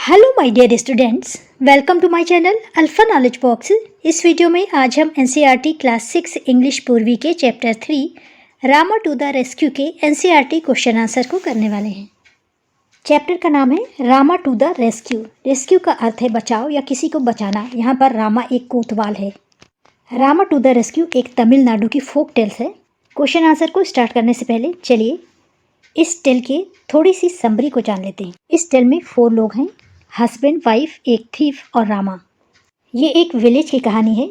Hello my dear students, welcome to my channel alpha knowledge box. इस वीडियो में आज हम एनसीईआरटी क्लास 6 इंग्लिश पूर्वी के chapter 3 Rama to the rescue के एनसीईआरटी क्वेश्चन आंसर को करने वाले हैं। चैप्टर का नाम है Rama to the rescue. Rescue का अर्थ है बचाव या किसी को बचाना। यहाँ पर रामा एक कोतवाल है। रामा टू द रेस्क्यू एक तमिलनाडु की फोक टेल्स है। क्वेश्चन आंसर को स्टार्ट करने से पहले चलिए इस टेल के थोड़ी सी समरी को जान लेते हैं। इस टेल में 4 लोग हैं, हस्बैंड, वाइफ, एक थीफ और रामा। ये एक विलेज की कहानी है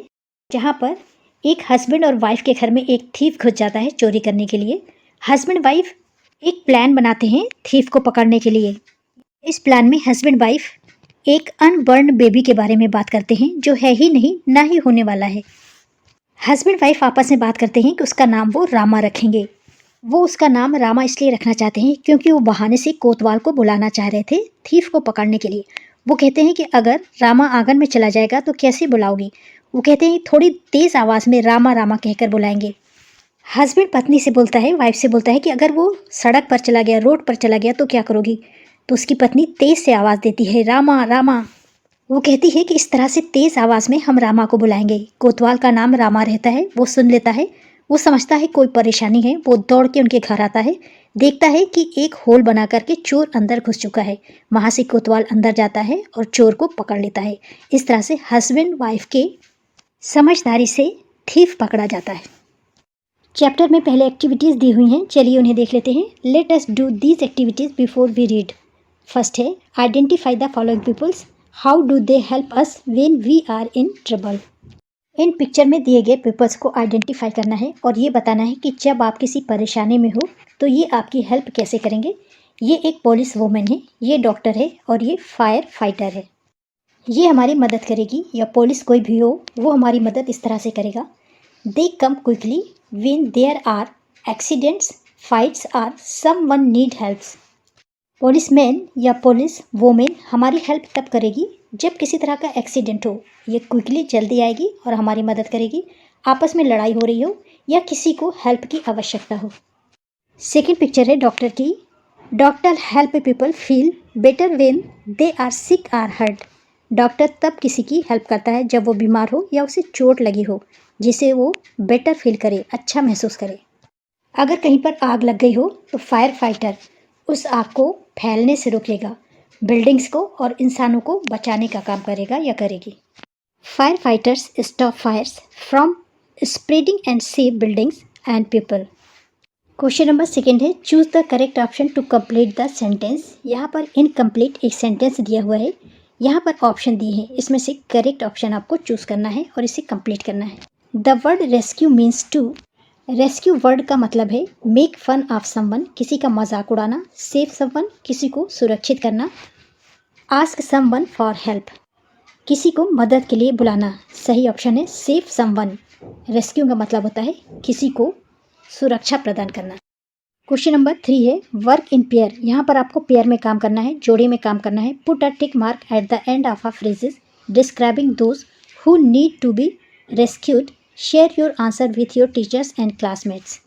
जहाँ पर एक हस्बैंड और वाइफ के घर में एक थीफ घुस जाता है चोरी करने के लिए। हस्बैंड वाइफ एक प्लान बनाते हैं थीफ को पकड़ने के लिए। इस प्लान में हस्बैंड वाइफ एक अनबर्न बेबी के बारे में बात करते हैं जो है ही नहीं, ना ही होने वाला है। हस्बैंड वाइफ आपस में बात करते हैं कि उसका नाम वो रामा रखेंगे। वो उसका नाम रामा इसलिए रखना चाहते हैं क्योंकि वो बहाने से कोतवाल को बुलाना चाह रहे थे थीफ को पकड़ने के लिए। वो कहते हैं कि अगर रामा आंगन में चला जाएगा तो कैसे बुलाओगी। वो कहते हैं थोड़ी तेज़ आवाज़ में रामा रामा कहकर बुलाएंगे। हस्बैंड पत्नी से बोलता है, वाइफ से बोलता है कि अगर वो सड़क पर चला गया, रोड पर चला गया तो क्या करोगी। तो उसकी पत्नी तेज़ से आवाज़ देती है, रामा रामा। वो कहती है कि इस तरह से तेज़ आवाज़ में हम रामा को बुलाएंगे। कोतवाल का नाम रामा रहता है। वो सुन लेता है। वो समझता है कोई परेशानी है। वो दौड़ के उनके घर आता है, देखता है कि एक होल बना करके चोर अंदर घुस चुका है। वहाँ से कोतवाल अंदर जाता है और चोर को पकड़ लेता है। इस तरह से हस्बैंड वाइफ के समझदारी से थीफ पकड़ा जाता है। चैप्टर में पहले एक्टिविटीज़ दी हुई हैं, चलिए उन्हें देख लेते हैं। Let us do these activities before we read. First है identify the following peoples, how do they help us when we are in trouble. इन पिक्चर में दिए गए पीपल्स को आइडेंटिफाई करना है और ये बताना है कि जब आप किसी परेशानी में हो तो ये आपकी हेल्प कैसे करेंगे। ये एक पुलिस वुमेन है, ये डॉक्टर है और ये फायर फाइटर है। ये हमारी मदद करेगी, या पुलिस कोई भी हो वो हमारी मदद इस तरह से करेगा। They come quickly when there are accidents, fights or someone need helps. Policeman या पुलिस वुमेन हमारी हेल्प तब करेगी जब किसी तरह का एक्सीडेंट हो। ये क्विकली जल्दी आएगी और हमारी मदद करेगी। आपस में लड़ाई हो रही हो या किसी को हेल्प की आवश्यकता हो। सेकेंड पिक्चर है डॉक्टर की। Doctor help people feel better when they are sick or hurt. Doctor तब किसी की हेल्प करता है जब वो बीमार हो या उसे चोट लगी हो, जिसे वो बेटर फील करे, अच्छा महसूस करे। अगर कहीं पर आग लग गई हो तो फायर फाइटर उस आग को फैलने से रोकेगा, बिल्डिंग्स को और इंसानों को बचाने का काम करेगा या करेगी। Fire fighters stop fires from spreading and save buildings and people. Question number second है choose the correct option to complete the sentence. यहाँ पर इनकम्प्लीट एक सेंटेंस दिया हुआ है। यहाँ पर ऑप्शन दिए हैं, इसमें से करेक्ट ऑप्शन आपको चूज करना है और इसे कंप्लीट करना है। The word rescue means to. Rescue word का मतलब है मेक फन ऑफ समवन, किसी का मजाक उड़ाना। सेव समवन, किसी को सुरक्षित करना। आस्क समवन फॉर हेल्प, किसी को मदद के लिए बुलाना। सही ऑप्शन है सेव समवन। रेस्क्यू का मतलब होता है किसी को सुरक्षा प्रदान करना। क्वेश्चन नंबर 3 है वर्क इन पेयर। यहाँ पर आपको पेयर में काम करना है, जोड़े में काम करना है। Put a tick mark at the end of a phrases describing those who need to be rescued. Share your answer with your teachers and classmates.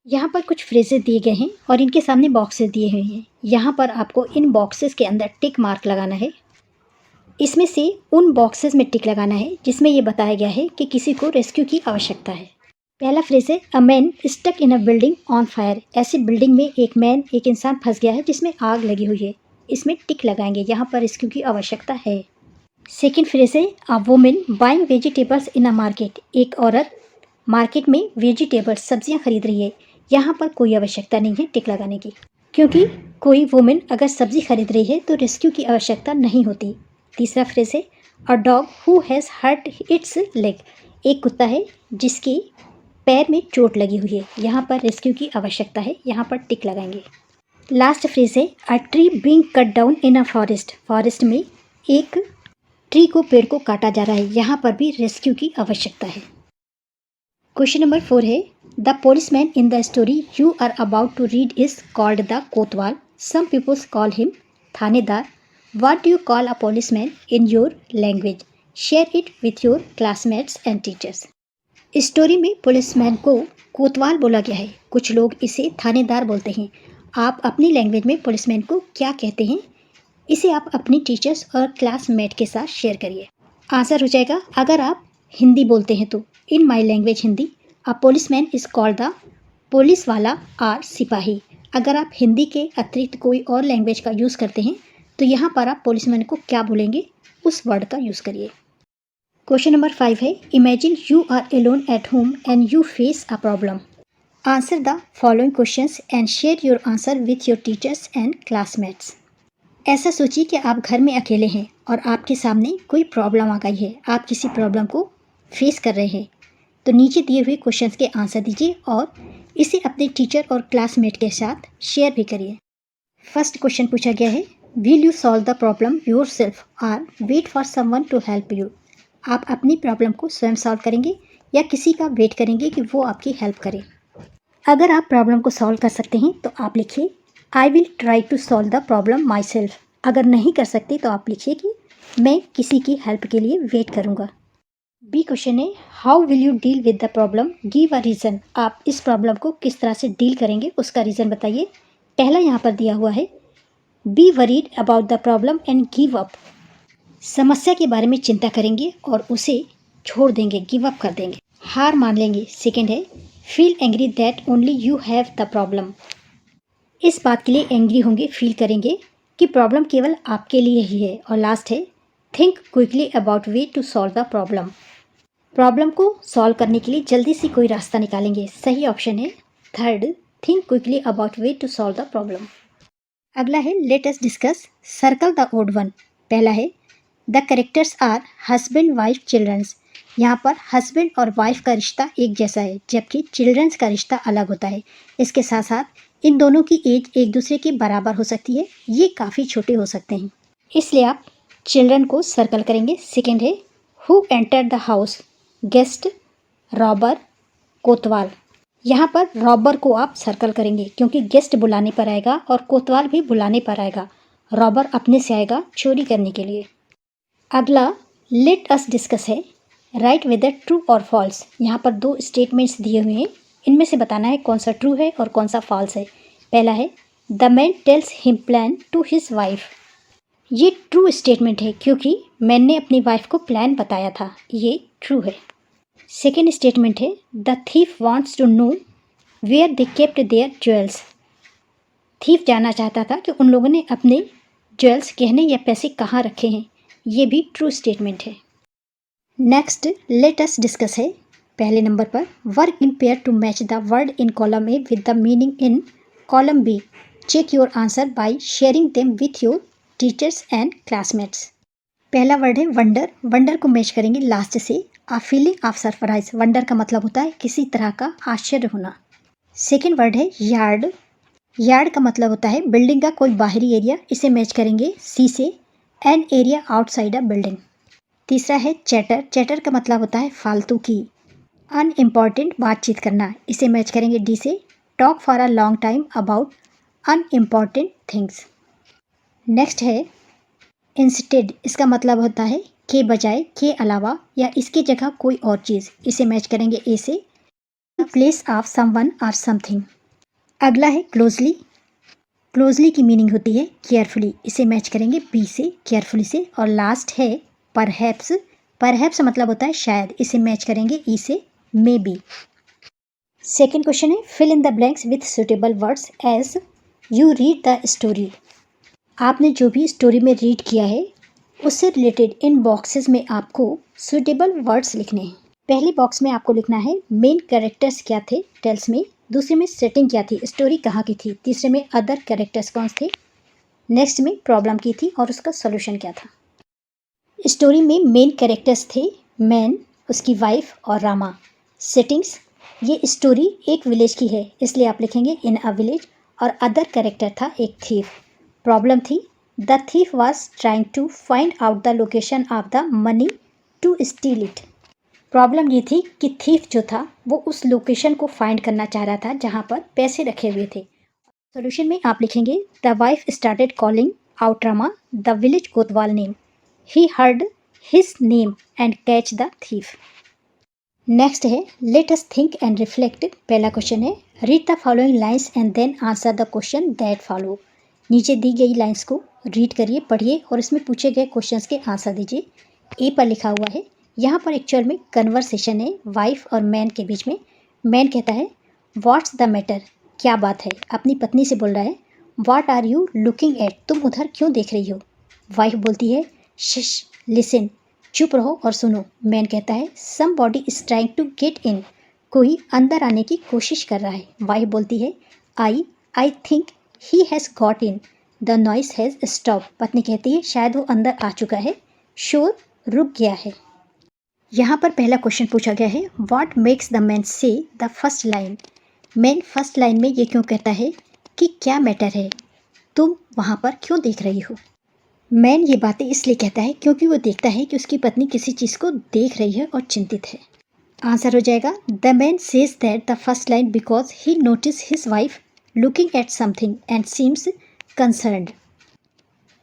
यहाँ पर कुछ फ्रेजेस दिए गए हैं और इनके सामने बॉक्सेस दिए हुए हैं। यहाँ पर आपको इन बॉक्सेस के अंदर टिक मार्क लगाना है। इसमें से उन बॉक्सेस में टिक लगाना है जिसमें ये बताया गया है कि किसी को रेस्क्यू की आवश्यकता है। पहला फ्रेज है a man stuck in a building on fire. ऐसी बिल्डिंग में एक इंसान फंस गया है जिसमें आग लगी हुई है। इसमें टिक लगाएंगे, यहाँ पर रेस्क्यू की आवश्यकता है। सेकेंड फ्रेज है a women buying vegetables in a market. एक औरत मार्केट में वेजिटेबल्स, सब्जियां खरीद रही है। यहाँ पर कोई आवश्यकता नहीं है टिक लगाने की, क्योंकि कोई वुमेन अगर सब्जी खरीद रही है तो रेस्क्यू की आवश्यकता नहीं होती। तीसरा फ्रेज है a dog who has hurt its leg. एक कुत्ता है जिसके पैर में चोट लगी हुई है। यहाँ पर रेस्क्यू की आवश्यकता है, यहाँ पर टिक लगाएंगे। लास्ट फ्रेज है a tree being cut down in a forest. Forest में एक ट्री को, पेड़ को काटा जा रहा है। यहाँ पर भी रेस्क्यू की आवश्यकता है। क्वेश्चन नंबर 4 है the policeman in the story you are about to read is called the kotwal. Some peoples call him thanedar. What do you call a policeman in your language. Share it with your classmates and teachers. Story में policeman को कोतवाल बोला गया है। कुछ लोग इसे थानेदार बोलते हैं। आप अपनी लैंग्वेज में पुलिसमैन को क्या कहते हैं इसे आप अपनी टीचर्स और क्लासमेट के साथ शेयर करिए। आंसर हो जाएगा, अगर आप हिंदी बोलते हैं तो in my language Hindi a policeman is called the police wala or sipahi. अगर आप हिंदी के अतिरिक्त कोई और लैंग्वेज का यूज़ करते हैं तो यहाँ पर आप पुलिसमैन को क्या बोलेंगे, उस वर्ड का यूज़ करिए। क्वेश्चन नंबर 5 है, imagine you are alone at home and you face a problem. Answer the following questions and share your answer with your teachers and classmates. ऐसा सोचिए कि आप घर में अकेले हैं और आपके सामने कोई प्रॉब्लम आ गई है, आप किसी प्रॉब्लम को फेस कर रहे हैं। तो नीचे दिए हुए क्वेश्चंस के आंसर दीजिए और इसे अपने टीचर और क्लासमेट के साथ शेयर भी करिए। फर्स्ट क्वेश्चन पूछा गया है, will you solve the problem yourself or wait for someone to help you. आप अपनी प्रॉब्लम को स्वयं सॉल्व करेंगे या किसी का वेट करेंगे कि वो आपकी हेल्प करे। अगर आप प्रॉब्लम को सॉल्व कर सकते हैं तो आप लिखिए I will try to solve the problem myself. अगर नहीं कर सकते तो आप लिखिए कि मैं किसी की हेल्प के लिए वेट करूँगा। बी क्वेश्चन है, how will you deal with the problem, give a reason. आप इस प्रॉब्लम को किस तरह से डील करेंगे, उसका रीज़न बताइए। पहला यहाँ पर दिया हुआ है, be worried about the problem and give up. समस्या के बारे में चिंता करेंगे और उसे छोड़ देंगे, गिव अप कर देंगे, हार मान लेंगे। सेकेंड है, feel angry that only you have the problem. इस बात के लिए एंग्री होंगे, फील करेंगे कि प्रॉब्लम केवल आपके लिए ही है। और लास्ट है, think quickly about way to solve the problem. Problem को सॉल्व करने के लिए जल्दी से कोई रास्ता निकालेंगे। सही ऑप्शन है third, think quickly about way to solve the problem. अगला है, let us discuss circle the odd one. पहला है, the characters are husband wife childrens. यहाँ पर हस्बैंड और वाइफ का रिश्ता एक जैसा है जबकि चिल्ड्रंस का रिश्ता अलग होता है। इसके साथ साथ इन दोनों की एज एक दूसरे के बराबर हो सकती है, ये काफ़ी छोटे हो सकते हैं, इसलिए आप चिल्ड्रन को सर्कल करेंगे। सेकेंड है, who enter the house, guest, robber, कोतवाल। यहाँ पर रॉबर को आप सर्कल करेंगे क्योंकि गेस्ट बुलाने पर आएगा और कोतवाल भी बुलाने पर आएगा। रॉबर अपने से आएगा चोरी करने के लिए। अगला लेट अस डिस्कस है, राइट वेदर ट्रू और फॉल्स। यहाँ पर दो स्टेटमेंट्स दिए हुए हैं, इनमें से बताना है कौन सा ट्रू है और कौन सा फॉल्स है। पहला है, the man tells him plan to his wife. ये ट्रू स्टेटमेंट है क्योंकि मैन ने अपनी वाइफ को प्लान बताया था, ये ट्रू है। सेकेंड स्टेटमेंट है, the thief wants to know where they kept their jewels. Thief जानना चाहता था कि उन लोगों ने अपने ज्वेल्स, गहने या पैसे कहाँ रखे हैं, ये भी ट्रू स्टेटमेंट है। नेक्स्ट लेट अस डिस्कस है, पहले नंबर पर, work in pair to match the word in column A with the meaning in column B. Check your answer by sharing them with your teachers and classmates. पहला word है wonder, wonder को match करेंगे last से a feeling of surprise. वंडर का मतलब होता है किसी तरह का आश्चर्य होना। सेकेंड वर्ड है यार्ड, यार्ड का मतलब होता है बिल्डिंग का कोई बाहरी एरिया, इसे मैच करेंगे सी से, an area outside a building. तीसरा है चैटर, चैटर का मतलब होता है फालतू की, अनइम्पॉर्टेंट बातचीत करना, इसे मैच करेंगे डी से, talk for a long time about unimportant things. Next है इंस्टेड, इसका मतलब होता है के बजाय, के अलावा या इसकी जगह कोई और चीज़, इसे मैच करेंगे ए से, प्लेस ऑफ समवन और समथिंग। अगला है क्लोजली, क्लोजली की मीनिंग होती है केयरफुली, इसे मैच करेंगे बी से, केयरफुली से। और लास्ट है परहैप्स, परहैप्स मतलब होता है शायद, इसे मैच करेंगे ई से, मे बी। सेकेंड क्वेश्चन है, fill in the blanks with suitable words as you read the story. आपने जो भी स्टोरी में रीड किया है उससे रिलेटेड इन बॉक्सेस में आपको सुटेबल वर्ड्स लिखने हैं। पहले बॉक्स में आपको लिखना है मेन कैरेक्टर्स क्या थे टेल्स में, दूसरे में सेटिंग क्या थी, स्टोरी कहाँ की थी, तीसरे में अदर कैरेक्टर्स कौन थे, नेक्स्ट में प्रॉब्लम की थी और उसका सोल्यूशन क्या था। स्टोरी में मेन कैरेक्टर्स थे मैन, उसकी वाइफ और रामा। सेटिंग्स, ये स्टोरी एक विलेज की है इसलिए आप लिखेंगे इन अ विलेज। और अदर कैरेक्टर था एक थीफ। प्रॉब्लम थी the thief was trying to find out the location of the money to steal it. Problem ये थी कि थीफ जो था वो उस लोकेशन को फाइंड करना चाह रहा था जहाँ पर पैसे रखे हुए थे। सॉल्यूशन में आप लिखेंगे the wife started calling out Rama the village kotwal name, he heard his name and catch the thief. Next है let us think and reflect. पहला क्वेश्चन है read the following lines and then answer the question that follow. नीचे दी गई lines को read करिए, पढ़िए और इसमें पूछे गए क्वेश्चंस के आंसर दीजिए। ए पर लिखा हुआ है, यहाँ पर एक्चुअल में कन्वर्सेशन है वाइफ और मैन के बीच में। मैन कहता है व्हाट्स द मैटर, क्या बात है, अपनी पत्नी से बोल रहा है। What are you looking at, तुम उधर क्यों देख रही हो। वाइफ बोलती है शिश लिसन, चुप रहो और सुनो। मैन कहता है somebody is trying to get in, कोई अंदर आने की कोशिश कर रहा है। वाइफ बोलती है I think he has got in, the noise has stop, पत्नी कहती है शायद वो अंदर आ चुका है, शोर रुक गया है। यहाँ पर पहला क्वेश्चन पूछा गया है व्हाट मेक्स द मैन से the first line. Man first line में ये क्यों कहता है कि क्या मैटर है, तुम वहाँ पर क्यों देख रही हो। मैन ये बातें इसलिए कहता है क्योंकि वो देखता है कि उसकी पत्नी किसी चीज़ को देख रही है और चिंतित है। आंसर हो जाएगा the man says that the first line because he notice his wife looking at something and seems concerned.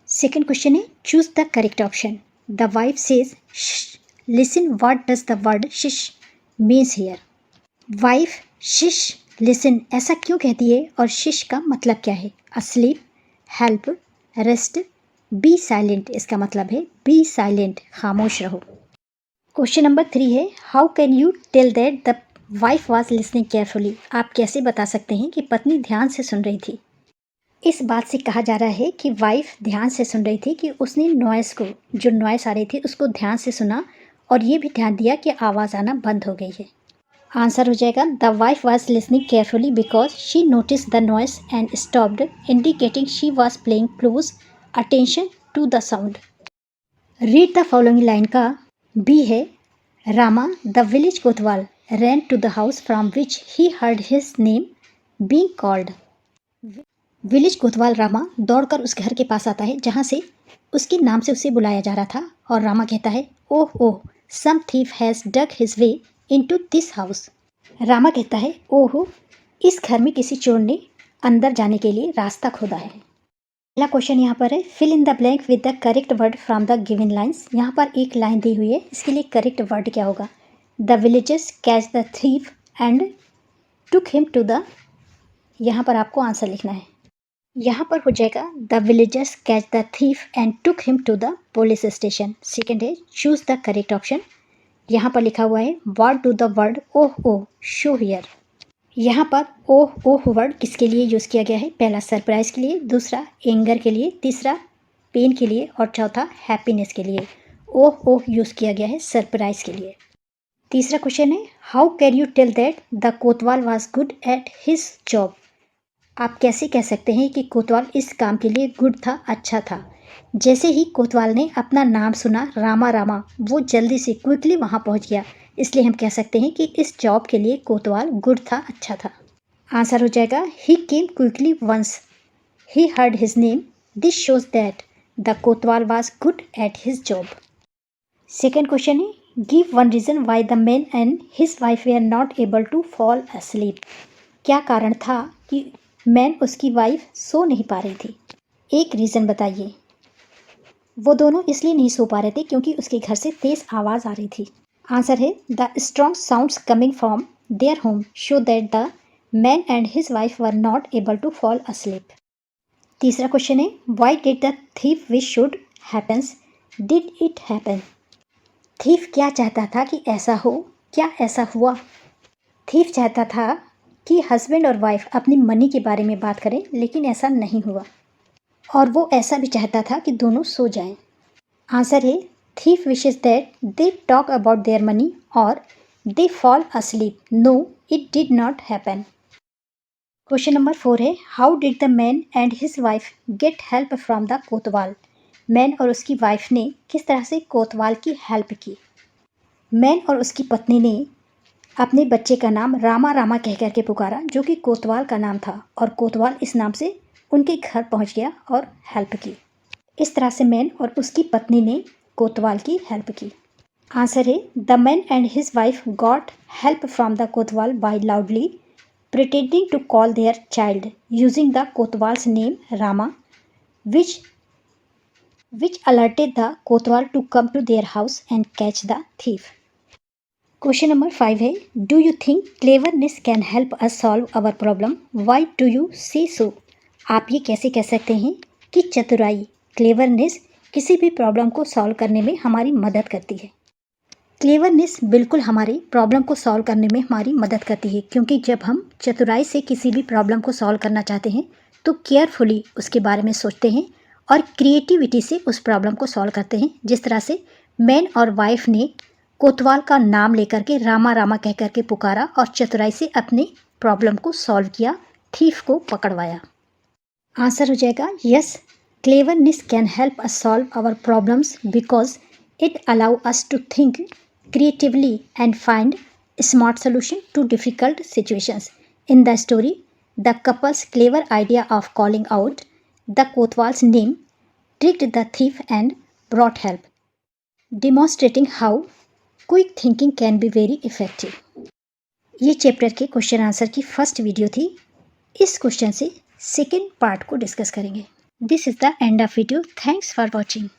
Second question है choose the correct option. The wife says listen, what does the word shh means here. Wife shh listen ऐसा क्यों कहती है और शिश का मतलब क्या है। Asleep, help, rest, be silent, इसका मतलब है बी साइलेंट, खामोश रहो। क्वेश्चन नंबर 3 है how can you tell that the wife was listening carefully. आप कैसे बता सकते हैं कि पत्नी ध्यान से सुन रही थी। इस बात से कहा जा रहा है कि वाइफ ध्यान से सुन रही थी कि उसने नॉइस को, जो नॉइस आ रही थी उसको ध्यान से सुना और ये भी ध्यान दिया कि आवाज़ आना बंद हो गई है। आंसर हो जाएगा the wife was listening carefully because she notice the noise and stopped, indicating she was playing close attention to the sound. Read the following line का बी है Rama the village kotwal ran to the house from which he heard his name being called. Village kotwal Rama दौड़कर उस घर के पास आता है जहाँ से उसके नाम से उसे बुलाया जा रहा था और रामा कहता है oh oh some thief has dug his way into this house. Rama कहता है ओह, इस घर में किसी चोर ने अंदर जाने के लिए रास्ता खोदा है। पहला क्वेश्चन यहाँ पर है fill in the blank with the correct word from the given lines. यहाँ पर एक लाइन दी हुई है, इसके लिए करेक्ट वर्ड क्या होगा। The villagers catch the thief and took him to the, यहाँ पर आपको आंसर लिखना है। यहाँ पर हो जाएगा the villagers catch the thief and took him to the police station. Second है चूज द करेक्ट ऑप्शन। यहाँ पर लिखा हुआ है what do the word oh oh show here. यहाँ पर ओह ओह वर्ड किसके लिए यूज़ किया गया है। पहला सरप्राइज़ के लिए, दूसरा एंगर के लिए, तीसरा पेन के लिए और चौथा हैप्पीनेस के लिए। ओह ओह यूज़ किया गया है सरप्राइज़ के लिए। तीसरा क्वेश्चन है how can you tell that the kotwal was good at his job. आप कैसे कह सकते हैं कि कोतवाल इस काम के लिए गुड था, अच्छा था। जैसे ही कोतवाल ने अपना नाम सुना रामा रामा, वो जल्दी से क्विकली वहाँ पहुँच गया, इसलिए हम कह सकते हैं कि इस जॉब के लिए कोतवाल गुड था, अच्छा था। आंसर हो जाएगा he came quickly once he heard his name, this shows that the kotwal was good at his job. Second question है give one reason why the man and his wife we are not able to fall asleep. क्या कारण था कि man उसकी wife सो नहीं पा रही थी। एक रीज़न बताइए। वो दोनों इसलिए नहीं सो पा रहे थे क्योंकि उसके घर से तेज़ आवाज़ आ रही थी। आंसर है the strong sounds coming from their home show that the man and his wife were not able to fall asleep. तीसरा क्वेश्चन है why did the thief wish should happens, did it happen. Thief क्या चाहता था कि ऐसा हो, क्या ऐसा हुआ। थीफ चाहता था कि हस्बैंड और वाइफ अपनी मनी के बारे में बात करें, लेकिन ऐसा नहीं हुआ। और वो ऐसा भी चाहता था कि दोनों सो जाएं। आंसर है thief wishes that they talk about their money और they fall asleep. No, it did not happen. Question number 4 है how did the man and his wife get help from the kotwal. Man और उसकी wife ने किस तरह से कोतवाल की help की। मैन और उसकी पत्नी ने अपने बच्चे का नाम रामा रामा कह कर के पुकारा, जो कि कोतवाल का नाम था, और कोतवाल इस नाम से उनके घर पहुंच गया और हेल्प की। इस तरह से मैन और उसकी पत्नी ने कोतवाल की हेल्प की। आंसर है the man and his wife got help from the kotwal by loudly pretending to call their child using the kotwal's name Rama which alerted the Kotwal to come to their house and catch the thief. Question number 5 है do you think cleverness can help us solve our problem, why do you say so. आप ये कैसे कह सकते हैं कि चतुराई, cleverness किसी भी प्रॉब्लम को सॉल्व करने में हमारी मदद करती है? क्लेवरनेस बिल्कुल हमारी प्रॉब्लम को सॉल्व करने में हमारी मदद करती है, क्योंकि जब हम चतुराई से किसी भी प्रॉब्लम को सॉल्व करना चाहते हैं तो केयरफुली उसके बारे में सोचते हैं और क्रिएटिविटी से उस प्रॉब्लम को सॉल्व करते हैं। जिस तरह से मैन और वाइफ ने कोतवाल का नाम लेकर के रामा रामा कह कर के पुकारा और चतुराई से अपने प्रॉब्लम को सॉल्व किया, थीफ को पकड़वाया। आंसर हो जाएगा yes, cleverness can help us solve our problems because it allow us to think creatively and find a smart solution to difficult situations. In the story, the couple's clever idea of calling out the Kotwal's name tricked the thief and brought help, demonstrating how quick thinking can be very effective. ये chapter के question answer की first video थी। इस question से second part को discuss करेंगे। This is the end of video. Thanks for watching.